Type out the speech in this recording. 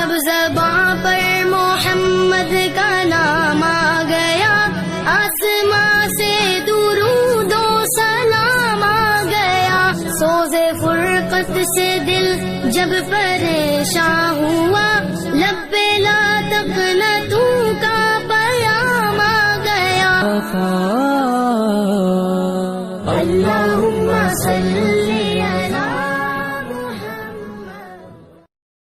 जब ज़बां पर मोहम्मद का नाम आ गया, आसमां से दुरूदो सलाम आ गया। सोज़े फुरक़त से दिल जब परेशान हुआ, लब्बे ला तक़नतू का पयाम आ गया। अल्लाह